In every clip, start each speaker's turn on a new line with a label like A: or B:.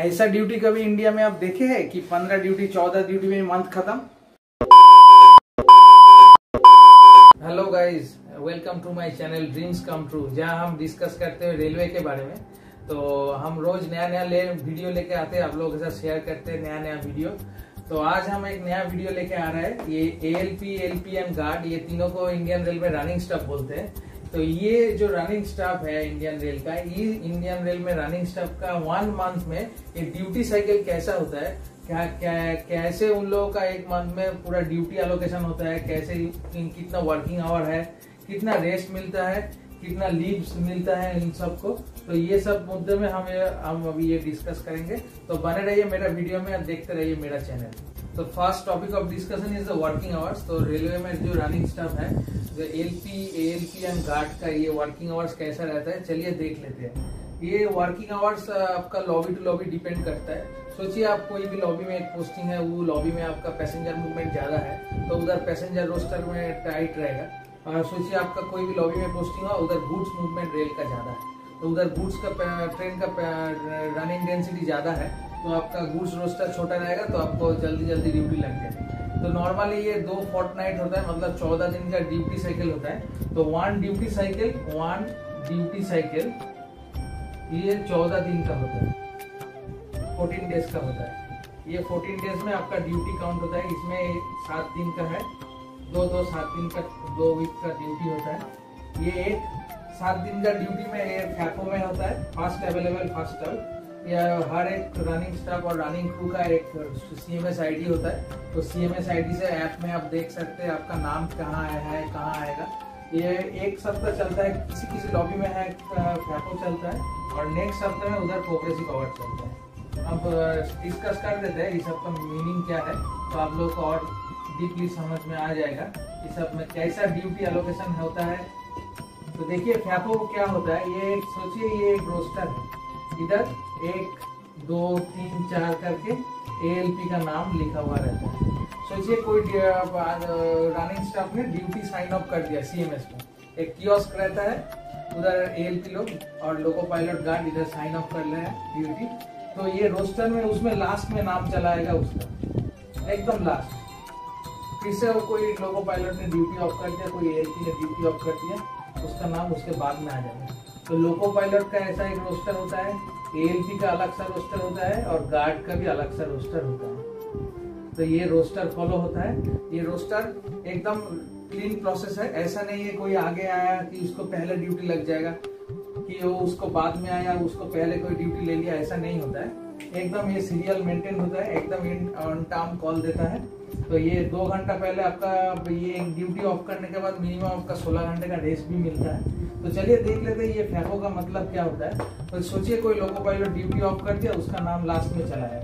A: ऐसा ड्यूटी कभी इंडिया में आप देखे हैं कि 15 ड्यूटी 14 ड्यूटी में मंथ खत्म। Hello guys, welcome to my channel dreams come true, जहां हम डिस्कस करते हैं रेलवे के बारे में। तो हम रोज नया वीडियो लेके आते हैं, आप लोगों के साथ शेयर करते हैं नया वीडियो। तो आज हम एक नया वीडियो लेके आ रहे हैं। ये ALP, LP एंड गार्ड, ये तीनों को इंडियन रेल में रनिंग स्टाफ बोलते हैं। तो ये जो रनिंग स्टाफ है इंडियन रेल का, ये इंडियन रेल में रनिंग स्टाफ का 1 मंथ में ये ड्यूटी साइकिल कैसा होता है, कैसे उन लोगों का 1 मंथ में पूरा ड्यूटी एलोकेशन होता है, कैसे कितना वर्किंग आवर है, कितना रेस्ट मिलता है, कितना लीव्स मिलता है इन सबको। तो ये सब मुद्दे में हम अभी ये डिस्कस करेंगे। तो बने रहिए मेरा वीडियो में और देखते रहिए मेरा चैनल। तो first topic of discussion is the working hours. तो रेलवे में जो रनिंग स्टाफ है, जो LP, ALP एंड गार्ड का ये वर्किंग आवर्स कैसा रहता है, चलिए देख लेते हैं। ये वर्किंग आवर्स आपका लॉबी टू लॉबी डिपेंड करता है। सोचिए आप कोई भी लॉबी में एक पोस्टिंग है, वो लॉबी में आपका पैसेंजर मूवमेंट ज्यादा है तो उधर पैसेंजर रोस्टर में टाइट रहेगा। और सोचिए आपका कोई भी लॉबी में पोस्टिंग हो, उधर गुड्स मूवमेंट रेल का ज्यादा है तो उधर गुड्स का ट्रेन का रनिंग डेंसिटी ज्यादा है तो आपका गुड्स रोस्टर छोटा रहेगा, तो आपको जल्दी ड्यूटी लग जाएगी। तो नॉर्मली ये 2 फोर्टनाइट होता है, मतलब 14 दिन का ड्यूटी साइकिल होता है। तो 1 ड्यूटी साइकिल ये 14 दिन का होता है, 14 डेज का होता है। ये 14 डेज में आपका ड्यूटी काउंट होता है। इसमें 7 दिन का है, 7 दिन का 2 वीक का ड्यूटी होता है। ये एक 7 दिन का ड्यूटी में ये फैफो में होता है, फास्ट अवेलेबल फास्ट आउट। या हर एक रनिंग स्टाफ और रनिंग क्रू का एक CMS ID होता है। तो CMS ID से ऐप में आप देख सकते हैं आपका नाम कहाँ है, कहाँ आएगा। ये एक सप्ताह चलता है, किसी लॉबी में है फैफो चलता है और नेक्स्ट सप्ताह में उधर प्रोग्रेसिव आवर चलता है। अब डिस्कस कर देते हैं इस सब का मीनिंग क्या है, तो आप लोग को और डीपली समझ में आ जाएगा इस सब में कैसा ड्यूटी एलोकेशन होता है। तो देखिए फैफो क्या होता है। ये सोचिए ये एक रोस्टर है, इधर 1 2 3 4 करके ALP का नाम लिखा हुआ रहता है। सोचिए कोई रनिंग स्टाफ ने ड्यूटी साइन अप कर दिया CMS में, एक कियोस्क रहता है, उधर ALP लोग और लोको पायलट गार्ड इधर साइन अप कर रहे हैं ड्यूटी। तो ये रोस्टर में उसमें लास्ट में नाम चला आएगा उसका, एकदम लास्ट। फिर से कोई लोको पायलट ने ड्यूटी ऑफ कर दिया, कोई ALP ने ड्यूटी ऑफ कर दिया, उसका नाम उसके बाद में आ जाएगा। तो लोको पायलट का ऐसा एक रोस्टर होता है, ALP का अलग सा रोस्टर होता है और गार्ड का भी अलग सा रोस्टर होता है। तो ये रोस्टर फॉलो होता है। ये रोस्टर एकदम क्लीन प्रोसेस है। ऐसा नहीं है कोई आगे आया कि उसको पहले ड्यूटी लग जाएगा, कि वो उसको बाद में आया उसको पहले कोई ड्यूटी ले लिया, ऐसा नहीं होता है। एकदम ये सीरियल मेंटेन होता है, एकदम ऑन टाइम कॉल देता है। तो ये 2 घंटा पहले आपका ये ड्यूटी ऑफ करने के बाद मिनिमम आपका 16 घंटे का रेस्ट भी मिलता है। तो चलिए देख लेते हैं ये फैफो का मतलब क्या होता है। तो सोचिए कोई लोको पायलट ड्यूटी ऑफ कर दिया, उसका नाम लास्ट में चला है।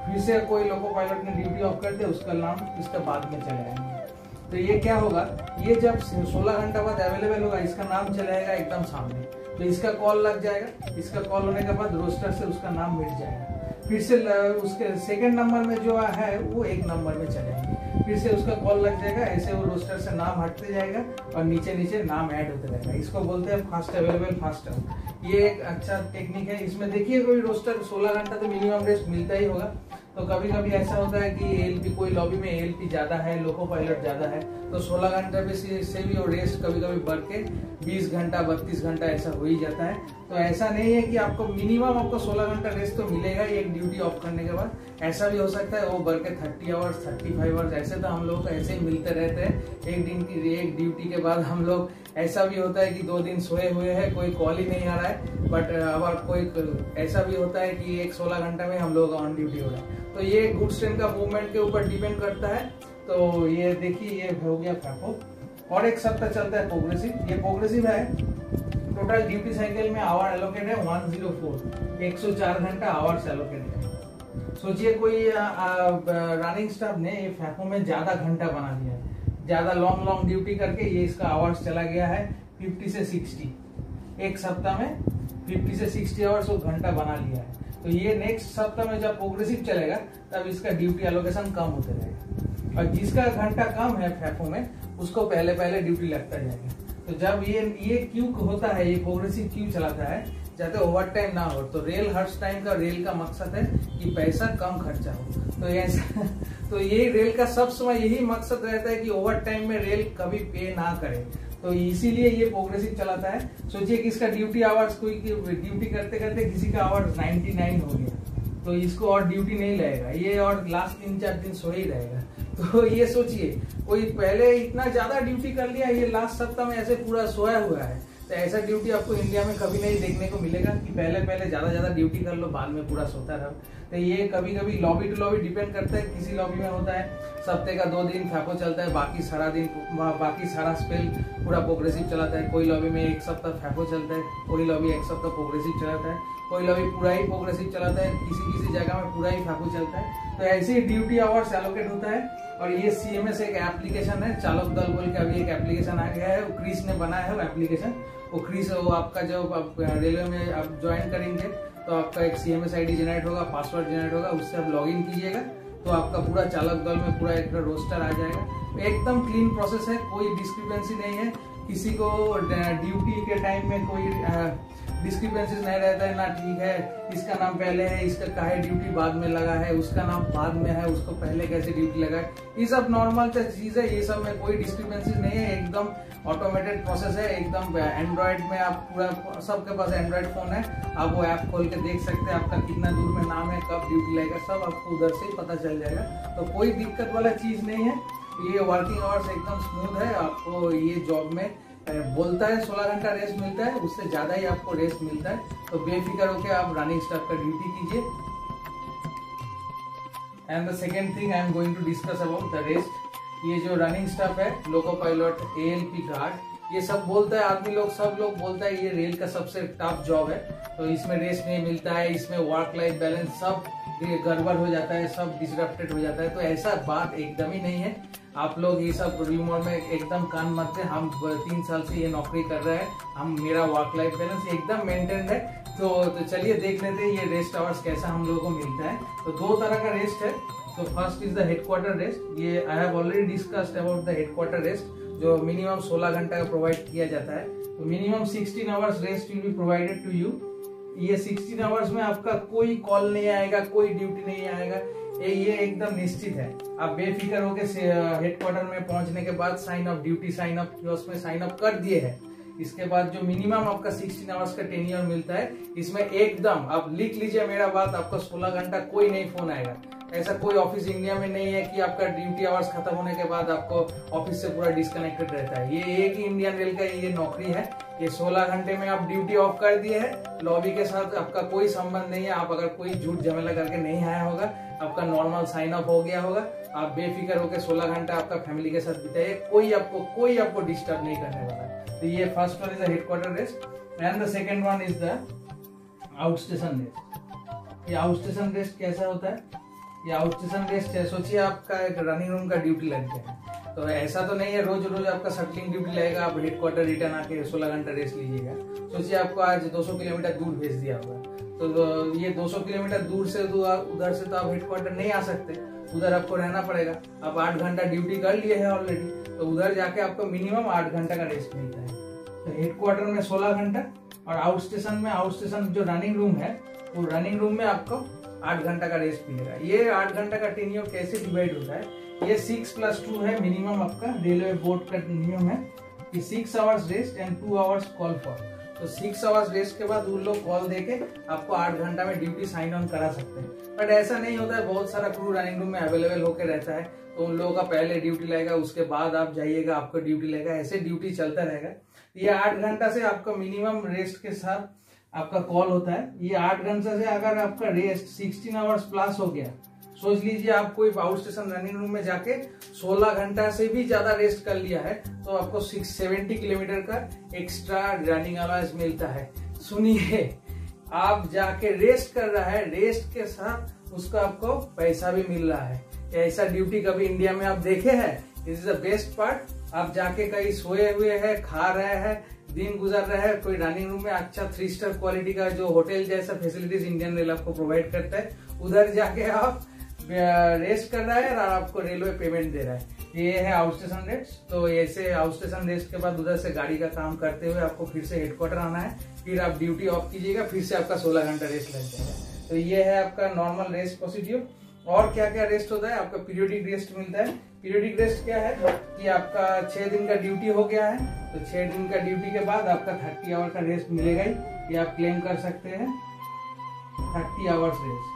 A: फिर से कोई लोको पायलट ने ड्यूटी ऑफ कर दिया, उसका नाम इसका बाद में चला है। तो ये क्या होगा, ये जब 16 घंटा बाद अवेलेबल होगा, इसका नाम चलाएगा एकदम सामने, तो इसका कॉल लग जाएगा। इसका कॉल होने के बाद रोस्टर से उसका नाम मिट जाएगा। फिर से उसके सेकंड नंबर में जो है वो 1 नंबर में चलेंगे, फिर से उसका कॉल लग जाएगा। ऐसे वो रोस्टर से नाम हटते जाएगा और नीचे नाम ऐड होते रहेगा। इसको बोलते हैं फास्ट अवेलेबल फास्ट आउट। ये एक अच्छा टेक्निक है। इसमें देखिए कोई रोस्टर 16 घंटा तो मिनिमम रेस्ट मिलता ही होगा। तो कभी कभी ऐसा होता है कि ALP कोई लॉबी में ALP ज्यादा है, लोको पायलट ज्यादा है, तो 16 घंटा से भी वो रेस्ट कभी कभी बढ़ के 20 घंटा 32 घंटा ऐसा हो ही जाता है। तो ऐसा नहीं है कि आपको मिनिमम आपको 16 घंटा रेस्ट तो मिलेगा ही एक ड्यूटी ऑफ करने के बाद। ऐसा भी हो सकता है वो बढ़ के 30 आवर्स 35 आवर्स, ऐसे तो हम लोग ऐसे ही मिलते रहते हैं। एक दिन की एक ड्यूटी के बाद हम लोग ऐसा भी होता है कि 2 दिन सोए हुए हैं, कोई कॉल ही नहीं आ रहा है। बट अब कोई ऐसा भी होता है कि एक 16 घंटा में हम लोग ऑन ड्यूटी हो रहा है। तो ये गुड्स ट्रेन का मूवमेंट के ऊपर डिपेंड करता है। तो ये देखिए ये हो गया फैफो। और एक सप्ताह चलता है प्रोग्रेसिव। ये प्रोग्रेसिव है। टोटल ड्यूटी साइकिल में आवर एलोकेट है 104, 104 घंटा आवर्स एलोकेट है। सोचिए कोई रनिंग स्टाफ ने ये फैफो में ज्यादा घंटा बना दिया है, ज्यादा लॉन्ग ड्यूटी करके ये इसका आवर्स चला गया है 50 से 60। एक सप्ताह में 50 से 60 आवर्स वो घंटा बना लिया है। तो ये नेक्स्ट सप्ताह में जब प्रोग्रेसिव चलेगा तब इसका ड्यूटी एलोकेशन कम होते रहेगा और जिसका घंटा कम है फैफो में उसको पहले ड्यूटी लगता जाएगा। तो जब ये क्यू होता है, ये प्रोग्रेसिव क्यू चलाता है जाते ओवर टाइम ना हो। तो रेल हर टाइम का रेल का मकसद है कि पैसा कम खर्चा हो। तो ऐसा तो ये रेल का सब समय यही मकसद रहता है कि ओवर टाइम में रेल कभी पे ना करे। तो इसीलिए ये प्रोग्रेसिव चलाता है। सोचिए कि इसका ड्यूटी आवर्स, कोई ड्यूटी करते करते किसी का आवर्स 99 हो गया तो इसको और ड्यूटी नहीं लगेगा, ये और लास्ट 3-4 दिन सो ही रहेगा। तो ये सोचिए कोई पहले इतना ज्यादा ड्यूटी कर लिया, ये लास्ट सप्ताह में ऐसे पूरा सोया हुआ है। तो ऐसा ड्यूटी आपको इंडिया में कभी नहीं देखने को मिलेगा कि पहले ज्यादा ड्यूटी कर लो, बाद में पूरा सोता रहो। तो ये कभी कभी लॉबी टू लॉबी डिपेंड करता है। किसी लॉबी में होता है सप्ते का 2 दिन फैपो चलता है, बाकी सारा स्पेल पूरा प्रोग्रेसिव चलाता है। कोई लॉबी में 1 सप्ताह फैपो चलता है, कोई लॉबी 1 सप्ताह प्रोग्रेसिव चलाता है, कोई लॉबी पूरा ही प्रोग्रेसिव चलाता है, किसी जगह में पूरा ही फैपो चलता है। तो ऐसे ही ड्यूटी आवर्स एलोकेट होता है। और ये CMS एक एप्लीकेशन है, चालक दल बोल के अभी एक एप्लीकेशन आ गया है, वो क्रिस ने बनाया है वो एप्लीकेशन। वो क्रिस वो आपका जब आप रेलवे में आप ज्वाइन करेंगे तो आपका एक CMS ID जनरेट होगा, पासवर्ड जनरेट होगा, उससे आप लॉग इन कीजिएगा तो आपका पूरा चालक दल में पूरा एक रोस्टर आ जाएगा। एकदम क्लीन प्रोसेस है, कोई डिस्क्रिपेंसी नहीं है। किसी को ड्यूटी के टाइम में कोई डिस्क्रिपेंसीज नहीं रहता है ना, ठीक है इसका नाम पहले है, इसका काहे ड्यूटी बाद में लगा है, उसका नाम बाद में है, उसको पहले कैसे ड्यूटी लगा है। ये सब नॉर्मल चीज है, ये सब में कोई डिस्क्रिपेंसीज नहीं है। एकदम ऑटोमेटेड प्रोसेस है एकदम। एंड्रॉइड में आप पूरा, सबके पास एंड्रॉइड फोन है, आप वो ऐप खोल के देख सकते हैं आपका कितना दूर में नाम है, कब ड्यूटी लगेगा, सब आपको उधर से ही पता चल जाएगा। तो कोई दिक्कत वाला चीज नहीं है। ये वर्किंग आवर्स एकदम स्मूथ है। आपको ये जॉब में बोलता है 16 घंटा रेस्ट मिलता है, उससे ज्यादा ही आपको रेस्ट मिलता है। तो बेफिक्र होकर आप रनिंग स्टाफ का ड्यूटी कीजिए। And the second thing I am going to discuss about the rest. ये जो रनिंग स्टाफ है, लोको पायलट, ALP गार्ड, ये सब बोलता है आदमी लोग, सब लोग बोलता है ये रेल का सबसे टफ जॉब है। तो इसमें रेस्ट नहीं मिलता है, इसमें वर्क लाइफ बैलेंस सब गड़बड़ हो जाता है, सब डिसरप्टेड हो जाता है। तो ऐसा बात एकदम ही नहीं है। आप लोग ये सब रूमर में एकदम कान मत दें। हम 3 साल से ये नौकरी कर रहे हैं, मेरा वर्क लाइफ बैलेंस एकदम मेंटेन है। तो चलिए देख लेते हैं ये रेस्ट आवर्स कैसा हम लोगों को मिलता है। तो 2 तरह का रेस्ट है। तो first is the headquarter rest. ये I have already discussed about the headquarter rest, जो मिनिमम 16 घंटा का प्रोवाइड किया जाता है। तो minimum 16 hours rest will be provided to you. ये 16 आवर्स में आपका कोई कॉल नहीं आएगा, कोई ड्यूटी नहीं आएगा, ये एकदम निश्चित है। आप बेफिक्र होकर हेडक्वार्टर में पहुंचने के बाद sign up, duty sign up kiosk में साइन अप कर दिए हैं। इसके बाद जो मिनिमम आपका 16 आवर्स का टेन्योर मिलता है, इसमें एकदम आप लिख लीजिए मेरा बात, आपको 16 घंटा कोई नहीं फोन आएगा। ऐसा कोई ऑफिस इंडिया में नहीं है कि आपका ड्यूटी आवर्स खत्म होने के बाद आपको ऑफिस से पूरा डिस्कनेक्टेड रहता है। ये एक ही इंडियन रेल का ये नौकरी है। ये 16 घंटे में आप ड्यूटी ऑफ कर दिए है, लॉबी के साथ आपका कोई संबंध नहीं है। आप अगर कोई झूठ झमेला करके नहीं आया होगा, आपका नॉर्मल साइन अप हो गया होगा, आप बेफिक्र होकर 16 घंटा आपका फैमिली के साथ बिताइए, कोई आपको डिस्टर्ब नहीं करने वाला है। तो ये first one is the headquarter rest and the second one is the out station rest. ये आउट स्टेशन रेस्ट कैसा होता है? ये आउट स्टेशन रेस्ट है, सोचिए आपका एक रनिंग रूम का ड्यूटी लग गया है। तो ऐसा तो नहीं है रोज रोज आपका शटलिंग ड्यूटी लगेगा, आप हेडक्वार्टर रिटर्न आके 16 घंटा रेस्ट लीजिएगा। सोचिए आपको आज 200 किलोमीटर दूर भेज दिया होगा, तो ये 200 किलोमीटर दूर से उधर से तो आप हेडक्वार्टर नहीं आ सकते, उधर आपको रहना पड़ेगा। आप 8 घंटा ड्यूटी कर लिए है ऑलरेडी, तो उधर जाके आपको मिनिमम 8 घंटा का रेस्ट मिलता है। तो हेडक्वार्टर में 16 घंटा और आउट स्टेशन जो रनिंग रूम है, वो रनिंग रूम में आपको 8 घंटा का रेस्ट मिलेगा। ये 8 घंटा का टेन्योर कैसे डिवाइड होता है? ये 6+2 है मिनिमम, आपका रेलवे बोर्ड का नियम है कि 6 hours rest and 2 hours call for. तो 6 आवर्स रेस्ट के बाद उन लोग कॉल देके आपको 8 घंटा में ड्यूटी साइन ऑन करा सकते हैं। बट ऐसा नहीं होता है, बहुत सारा क्रू रनिंग रूम में अवेलेबल होकर रहता है, तो उन लोगों का पहले ड्यूटी लगेगा, उसके बाद आप जाइएगा, आपको ड्यूटी लगेगा, ऐसे ड्यूटी चलता रहेगा। ये 8 घंटा से आपका मिनिमम रेस्ट के साथ आपका कॉल होता है। ये 8 घंटे से अगर आपका रेस्ट 16 आवर्स प्लस हो गया, सोच लीजिए आप कोई आउट स्टेशन रनिंग रूम में जाके 16 घंटा से भी ज्यादा रेस्ट कर लिया है, तो आपको 670 किलोमीटर का एक्स्ट्रा रनिंग अलाउंस मिलता है। सुनिए, आप जाके रेस्ट कर रहा है, रेस्ट के साथ उसका आपको पैसा भी मिल रहा है। ऐसा ड्यूटी कभी इंडिया में आप देखे हैं? This is the best part. आप जाके कहीं सोए हुए हैं, खा रहे हैं, दिन गुजर रहा है, कोई रनिंग रूम में अच्छा 3 स्टार क्वालिटी का जो होटल जैसा फैसिलिटीज इंडियन रेल आपको प्रोवाइड करता है, उधर जाके आप रेस्ट कर रहा है और आपको रेलवे पेमेंट दे रहा है। ये है आउट स्टेशन रेस्ट। तो ऐसे आउट स्टेशन रेस्ट के बाद उधर से गाड़ी का काम करते हुए आपको फिर से हेडक्वार्टर आना है, फिर आप ड्यूटी ऑफ कीजिएगा, फिर से आपका 16 घंटा रेस्ट लग जाएगा। तो ये है आपका नॉर्मल रेस्ट प्रोसीड्यूर। और क्या क्या रेस्ट होता है, आपका पीरियोडिक रेस्ट मिलता है। पीरियोडिक रेस्ट क्या है कि आपका 6 दिन का ड्यूटी हो गया है, तो 6 दिन का ड्यूटी के बाद आपका 30 आवर का रेस्ट मिलेगा ही, ये आप क्लेम कर सकते हैं 30 आवर्स रेस्ट।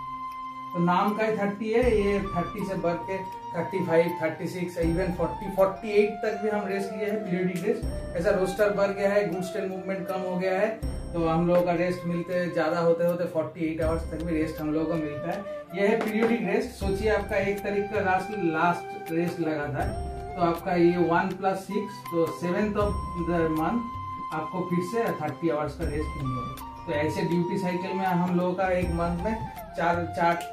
A: तो नाम का ही 30 है, ये 30 से बढ़ के 35, 36, इवन 40, 48 तक भी हम रेस्ट लिए हैं पीरियोडिक रेस्ट। ऐसा रोस्टर बढ़ गया है, गुड्स एंड मूवमेंट कम हो गया है, तो हम लोगों का रेस्ट मिलते ज्यादा होते होते 48 आवर्स तक भी रेस्ट हम लोगों को मिलता है। यह है पीरियोडिक रेस्ट। सोचिए आपका 1 तारीख का लास्ट रेस्ट लगा था, तो आपका ये 1 + 6, तो 7th ऑफ द मंथ आपको फिर से 30 आवर्स का रेस्ट मिलेगा। तो ऐसे ड्यूटी साइकिल में हम लोगों का एक मंथ में 4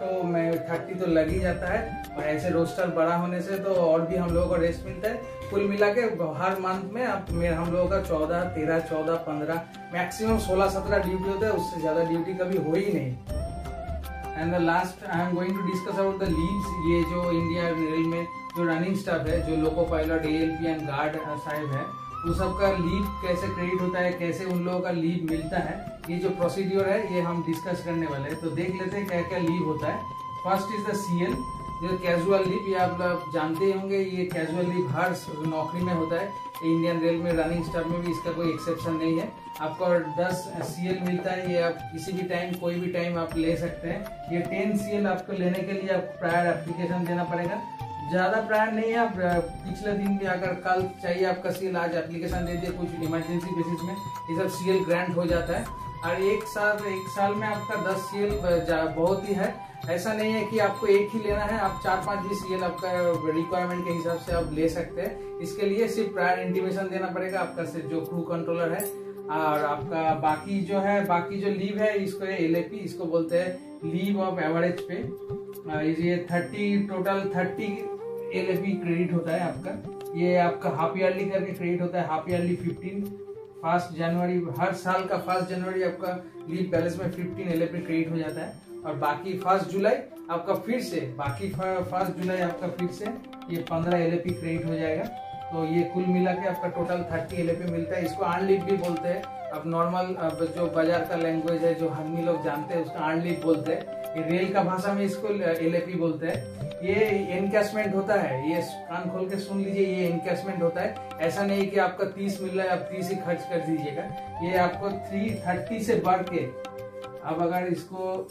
A: तो 30 तो लग ही जाता है, और ऐसे रोस्टर बड़ा होने से तो और भी हम लोगों को रेस्ट मिलता है। कुल मिला के हर मंथ में हम लोगों का 14, 13, 14, 15, मैक्सिमम 16, 17 ड्यूटी होता है, उससे ज्यादा ड्यूटी कभी हो ही नहीं। And the last I am going to discuss about the leaves. ये जो इंडिया रेल में जो रनिंग स्टाफ है, जो loco pilot, ALP and guard साहब है, वो सबका लीव कैसे क्रेडिट होता है, कैसे उन लोगों का लीव मिलता है, ये जो प्रोसीड्यूर है ये हम डिस्कस करने वाले हैं। तो देख लेते हैं क्या क्या लीव होता है। फर्स्ट इज द CL, जो कैजुअल लीव, ये आप लोग जानते होंगे, ये कैजुअल लीव हर नौकरी में होता है। इंडियन रेल में रनिंग स्टाफ में भी इसका कोई एक्सेप्शन नहीं है। आपको 10 CL मिलता है, ये आप किसी भी टाइम कोई भी टाइम आप ले सकते हैं। ये 10 CL आपको लेने के लिए आपको प्रायर एप्लीकेशन देना पड़ेगा। ज्यादा प्रायर नहीं है, आप पिछले दिन भी अगर कल चाहिए आपका CL, आज एप्लीकेशन दे दिए कुछ इमरजेंसी बेसिस में, ये सब CL ग्रांट हो जाता है। और एक साल में आपका 10 CL बहुत ही है। ऐसा नहीं है कि आपको एक ही लेना है, आप 4-5 भी CL आपका रिक्वायरमेंट के हिसाब से आप ले सकते हैं। इसके लिए सिर्फ प्रायर इंटीमेशन देना पड़ेगा आपका जो क्रू कंट्रोलर है। और आपका बाकी जो लीव है, इसको LAP इसको बोलते हैं, लीव ऑफ एवरेज पे। ये 30 टोटल 30 LAP क्रेडिट होता है आपका। ये आपका हाफ ईयरली करके क्रेडिट होता है। हाफ ईयरली 15, 1 जनवरी, हर साल का 1 जनवरी आपका लीव बैलेंस में 15 LAP क्रेडिट हो जाता है। और बाकी 1 जुलाई आपका फिर से ये 15 LAP क्रेडिट हो जाएगा। तो ये कुल मिला के आपका टोटल 30 LAP मिलता है। इसको अर्न लीव भी बोलते हैं। अब नॉर्मल जो बाजार का लैंग्वेज है, जो आदमी लोग जानते हैं, उसका अर्न लीव बोलते हैं। ये रेल का भाषा में इसको LAP बोलते हैं। ये एनकैशमेंट होता है, ये कान खोल के सुन लीजिए, ये एनकैशमेंट होता है। ऐसा नहीं कि आपका 30 मिल रहा है आप 30 ही खर्च कर दीजिएगा। ये आपको 330 से बढ़ के, अब अगर इसको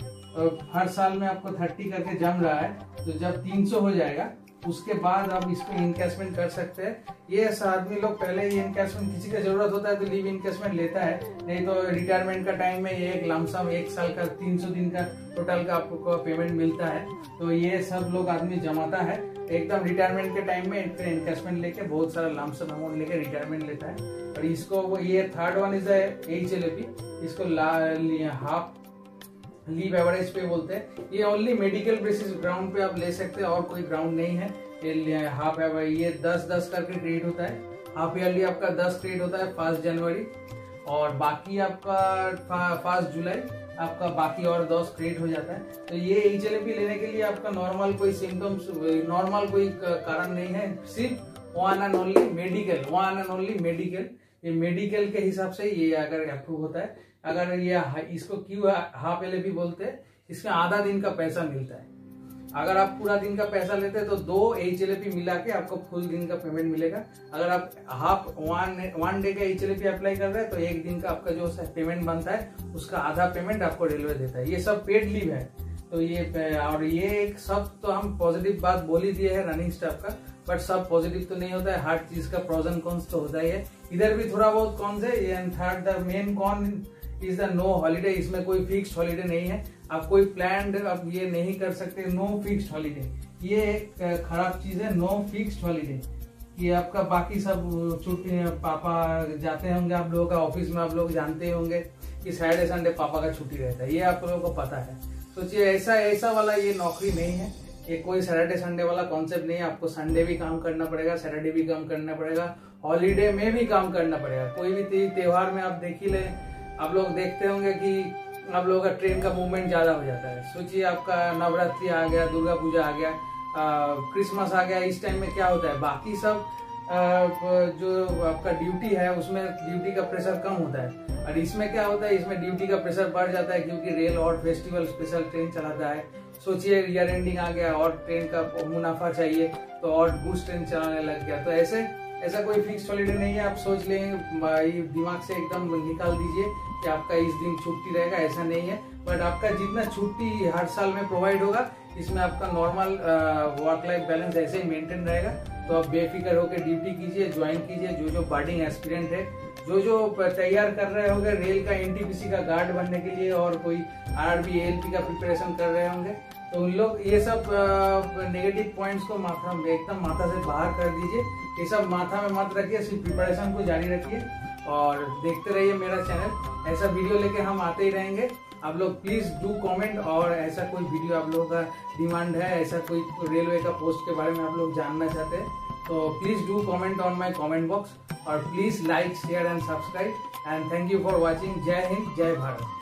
A: हर साल में आपको 30 करके जम रहा है, तो जब 300 हो जाएगा उसके बाद आप इसको इनकैशमेंट कर सकते हैं। ये आदमी लोग पहले ही इनकैशमेंट, किसी का जरूरत होता है तो लीव इनकैशमेंट लेता है, नहीं तो रिटायरमेंट का टाइम में एक लमसम 1 साल का 300 दिन का टोटल का आपको पेमेंट मिलता है। तो ये सब लोग आदमी जमाता है एकदम रिटायरमेंट के टाइम में, इनकैशमेंट लेके बहुत सारा लमसम अमाउंट लेके रिटायरमेंट लेता है। और इसको ये थर्ड वन इज HLAP, इसको हाफ लीव एवरेज पे बोलते हैं। ये ओनली मेडिकल बेसिस ग्राउंड पे आप ले सकते हैं, और कोई ग्राउंड नहीं है। ये हाफ ये 10-10 करके क्रेडिट होता है। हाफ ईयरली आपका 10 क्रेडिट होता है 1 जनवरी, और बाकी आपका 1 जुलाई आपका बाकी और 10 क्रेडिट हो जाता है। तो ये HLAP लेने के लिए आपका नॉर्मल कोई सिम्टम्स, नॉर्मल कोई कारण नहीं है, सिर्फ वन एंड ओनली मेडिकल। ये मेडिकल के हिसाब से ये अगर अप्रूव होता है। अगर ये इसको क्यों हाफ LAP बोलते हैं, इसमें आधा दिन का पैसा मिलता है। अगर आप पूरा दिन का पैसा लेते हैं तो 2 HLAP मिला के आपको फुल दिन का पेमेंट मिलेगा। अगर आप वन डे का HLAP अप्लाई कर रहे हैं तो 1 दिन का आपका जो पेमेंट बनता है उसका आधा पेमेंट आपको रेलवे देता है। ये सब पेड लीव है। तो ये सब तो हम पॉजिटिव बात बोल ही दिए है रनिंग स्टाफ का, बट सब पॉजिटिव तो नहीं होता है, हर चीज का प्रोज एंड कॉन्स तो होता ही है। इधर भी थोड़ा बहुत कॉन्स है। And third the main con is the no holiday. इसमें कोई फिक्स्ड हॉलीडे नहीं है, आप कोई प्लान आप ये नहीं कर सकते, नो फिक्स्ड हॉलीडे। ये एक खराब चीज है, नो फिक्स्ड हॉलीडे। कि आपका बाकी सब छुट्टी, पापा जाते होंगे आप लोगों का ऑफिस में, आप लोग जानते होंगे कि सैटरडे संडे पापा का छुट्टी रहता है, ये आप लोगों को पता है। सोचिए ऐसा वाला ये नौकरी नहीं है, ये कोई सैटरडे संडे वाला कॉन्सेप्ट नहीं है। आपको संडे भी काम करना पड़ेगा, सैटरडे भी काम करना पड़ेगा, हॉलीडे में भी काम करना पड़ेगा। कोई भी त्योहार में आप देख ही ले, आप लोग देखते होंगे कि आप लोगों का ट्रेन का मूवमेंट ज्यादा हो जाता है। सोचिए आपका नवरात्रि आ गया, दुर्गा पूजा आ गया, क्रिसमस आ गया, इस टाइम में क्या होता है, बाकी सब जो आपका ड्यूटी है उसमें ड्यूटी का प्रेशर कम होता है, और इसमें क्या होता है, इसमें ड्यूटी का प्रेशर बढ़ जाता है, क्योंकि रेल और फेस्टिवल स्पेशल ट्रेन चलाता है। सोचिए ईयर एंडिंग आ गया और ट्रेन का मुनाफा चाहिए तो और गुड्स ट्रेन चलाने लग गया। तो ऐसा कोई फिक्स हॉलीडे नहीं है, आप सोच लेंगे दिमाग से एकदम निकाल दीजिए कि आपका इस दिन छुट्टी रहेगा, ऐसा नहीं है। बट आपका जितना छुट्टी हर साल में प्रोवाइड होगा, इसमें आपका नॉर्मल वर्क लाइफ बैलेंस ऐसे ही मेंटेन रहेगा। तो आप बेफिक्र होकर ड्यूटी कीजिए, ज्वाइन कीजिए। जो बर्डिंग एस्पिरेंट है, जो तैयार कर रहे होंगे रेल का एनटीपीसी का गार्ड बनने के लिए, और कोई आरआरबी एएलपी का प्रिपरेशन कर रहे होंगे, तो उन लोग ये सब नेगेटिव पॉइंट्स को एकदम माथा से बाहर कर दीजिए। ये सब माथा में मत रखिए, सिर्फ प्रिपरेशन को जारी रखिए और देखते रहिए मेरा चैनल। ऐसा वीडियो लेके हम आते ही रहेंगे। आप लोग प्लीज डू कमेंट, और ऐसा कोई वीडियो आप लोगों का डिमांड है, ऐसा कोई रेलवे का पोस्ट के बारे में आप लोग जानना चाहते हैं, तो please do comment on my comment box, और please like share and subscribe, and thank you for watching. जय हिंद, जय भारत।